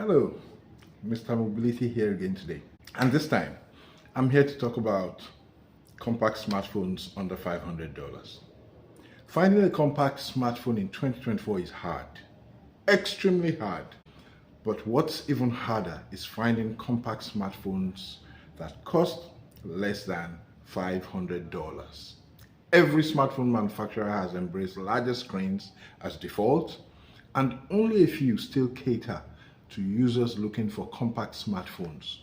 Hello, Mr. Mobility here again today. And this time, I'm here to talk about compact smartphones under $500. Finding a compact smartphone in 2024 is hard, extremely hard. But what's even harder is finding compact smartphones that cost less than $500. Every smartphone manufacturer has embraced larger screens as default, and only a few still cater to users looking for compact smartphones.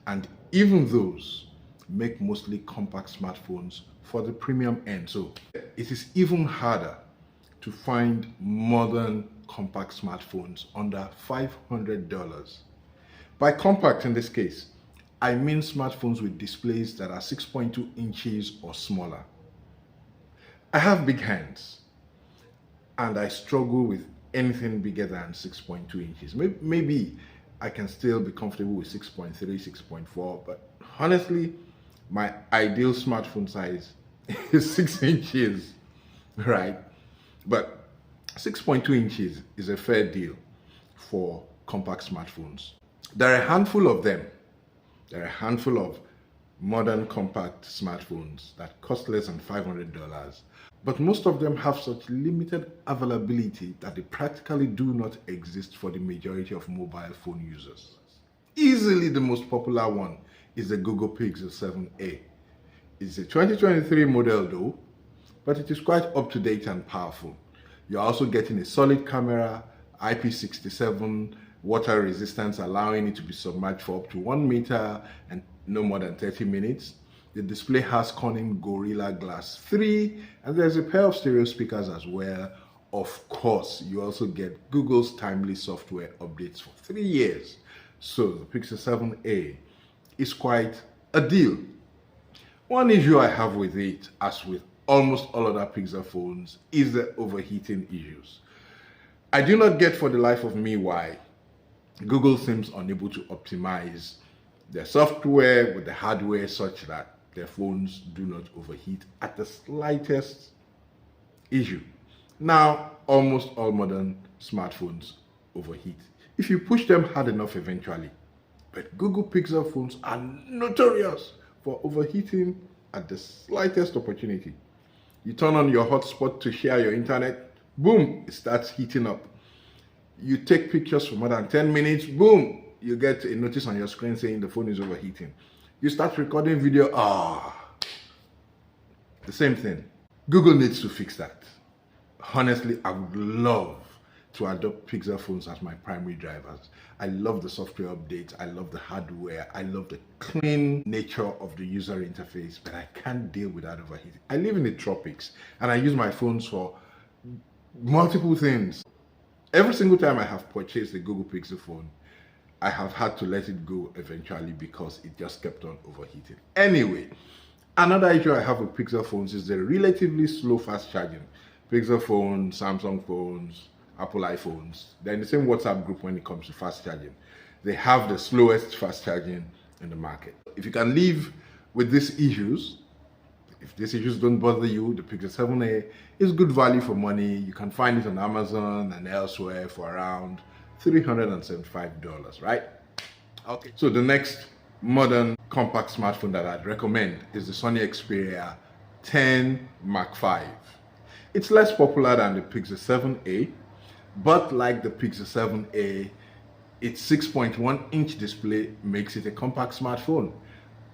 And even those make mostly compact smartphones for the premium end. So it is even harder to find modern compact smartphones under $500. By compact in this case, I mean smartphones with displays that are 6.2 inches or smaller. I have big hands and I struggle with anything bigger than 6.2 inches. Maybe I can still be comfortable with 6.3, 6.4, but honestly, my ideal smartphone size is 6 inches, right? But 6.2 inches is a fair deal for compact smartphones. There are a handful of them. There are a handful of modern compact smartphones that cost less than $500, but most of them have such limited availability that they practically do not exist for the majority of mobile phone users. Easily the most popular one is the Google Pixel 7a. It's a 2023 model though, but it is quite up to date and powerful. You're also getting a solid camera, IP67, water resistance, allowing it to be submerged for up to 1 meter and no more than 30 minutes. The display has Corning Gorilla Glass 3, and there's a pair of stereo speakers as well. Of course, you also get Google's timely software updates for 3 years. So the Pixel 7a is quite a deal. One issue I have with it, as with almost all other Pixel phones, is the overheating issues. I do not get for the life of me why Google seems unable to optimize their software with the hardware such that their phones do not overheat at the slightest issue. Now, almost all modern smartphones overheat if you push them hard enough eventually. But Google Pixel phones are notorious for overheating at the slightest opportunity. You turn on your hotspot to share your internet, boom, it starts heating up. You take pictures for more than 10 minutes, boom, you get a notice on your screen saying the phone is overheating. You start recording video, the same thing. Google needs to fix that. Honestly, I would love to adopt Pixel phones as my primary drivers. I love the software updates, I love the hardware, I love the clean nature of the user interface, but I can't deal with that overheating. I live in the tropics and I use my phones for multiple things. Every single time I have purchased a Google Pixel phone, I have had to let it go eventually because it just kept on overheating. Anyway, another issue I have with Pixel phones is the relatively slow fast charging. Pixel phones, Samsung phones, Apple iPhones, they're in the same WhatsApp group when it comes to fast charging. They have the slowest fast charging in the market. If you can live with these issues, if these issues don't bother you, the Pixel 7a is good value for money. You can find it on Amazon and elsewhere for around $375, right? Okay. So the next modern compact smartphone that I'd recommend is the Sony Xperia 10 Mark V. It's less popular than the Pixel 7a, but like the Pixel 7a, its 6.1-inch display makes it a compact smartphone.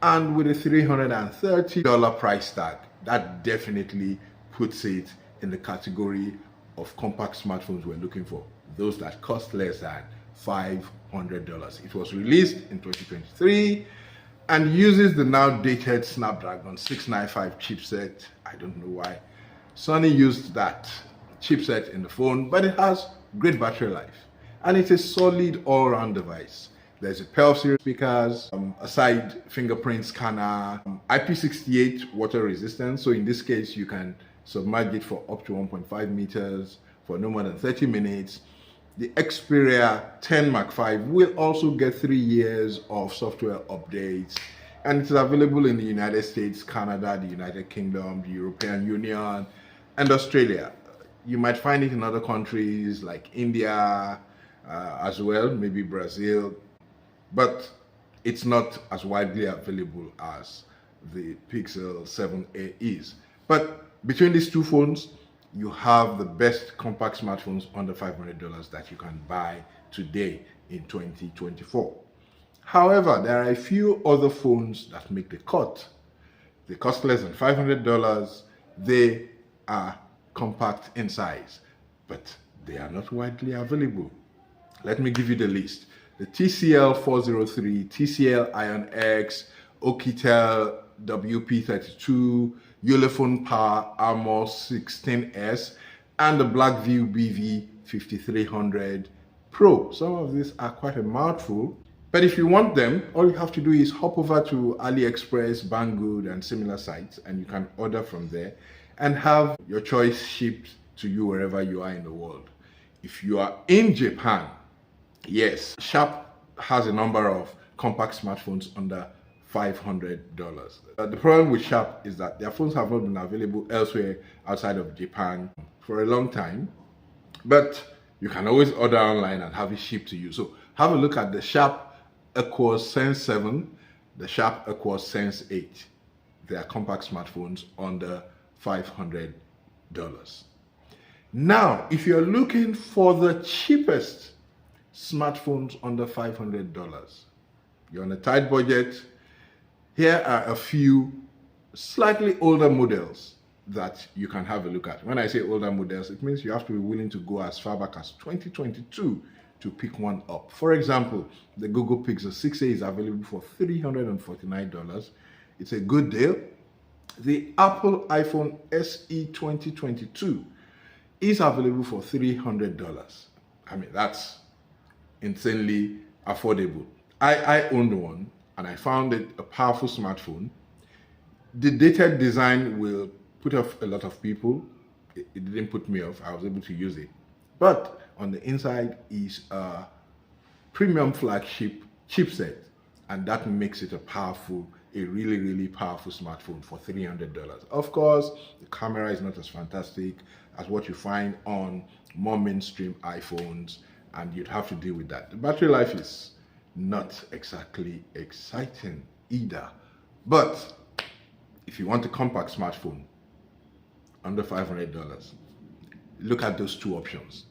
And with a $330 price tag, that definitely puts it in the category of compact smartphones we're looking for, those that cost less than $500. It was released in 2023 and uses the now dated Snapdragon 695 chipset. I don't know why Sony used that chipset in the phone, but it has great battery life and it's a solid all-round device. There's a pair of stereo speakers, a side fingerprint scanner, IP68 water resistance. So in this case, you can submerge it for up to 1.5 meters for no more than 30 minutes. The Xperia 10 Mark V will also get 3 years of software updates, and it is available in the United States, Canada, the United Kingdom, the European Union, and Australia. You might find it in other countries like India, as well, maybe Brazil, but it's not as widely available as the Pixel 7a is. But between these two phones, you have the best compact smartphones under $500 that you can buy today in 2024. However, there are a few other phones that make the cut. They cost less than $500. They are compact in size, but they are not widely available. Let me give you the list. The TCL 403, TCL Ion X, Oukitel WP32, Ulefone Power Armor 16S, and the Blackview BV 5300 Pro. Some of these are quite a mouthful, but if you want them, all you have to do is hop over to AliExpress, Banggood, and similar sites, and you can order from there and have your choice shipped to you wherever you are in the world. If you are in Japan, yes, Sharp has a number of compact smartphones under $500. The problem with Sharp is that their phones have not been available elsewhere outside of Japan for a long time, but you can always order online and have it shipped to you. So have a look at the Sharp Aquos Sense 7, the Sharp Aquos Sense 8. They are compact smartphones under $500. Now, if you're looking for the cheapest smartphones under $500, you're on a tight budget, here are a few slightly older models that you can have a look at. When I say older models, it means you have to be willing to go as far back as 2022 to pick one up. For example, the Google Pixel 6a is available for $349. It's a good deal. The Apple iPhone SE 2022 is available for $300. I mean, that's insanely affordable. I owned one and I found it a powerful smartphone. The dated design will put off a lot of people. It didn't put me off. I was able to use it. But on the inside is a premium flagship chipset, and that makes it a really powerful smartphone for $300. Of course, the camera is not as fantastic as what you find on more mainstream iPhones, and you'd have to deal with that. The battery life is not exactly exciting either. But if you want a compact smartphone under $500, look at those two options.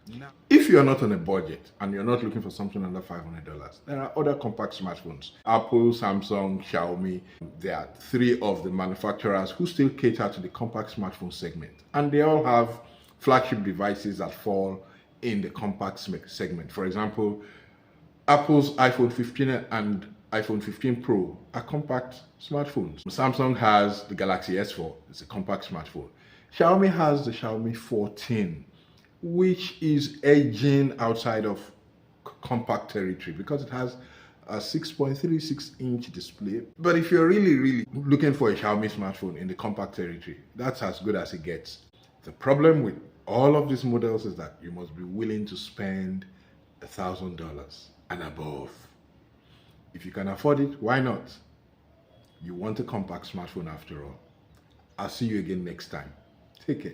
Now, if you're not on a budget and you're not looking for something under $500, there are other compact smartphones. Apple, Samsung, Xiaomi. There are three of the manufacturers who still cater to the compact smartphone segment. And they all have flagship devices that fall in the compact segment. For example, Apple's iPhone 15 and iPhone 15 Pro are compact smartphones. Samsung has the Galaxy S4, it's a compact smartphone. Xiaomi has the Xiaomi 14, which is edging outside of compact territory because it has a 6.36-inch display. But if you're really looking for a Xiaomi smartphone in the compact territory, that's as good as it gets. The problem with all of these models is that you must be willing to spend $1,000 and above. If you can afford it, why not? You want a compact smartphone after all. I'll see you again next time. Take care.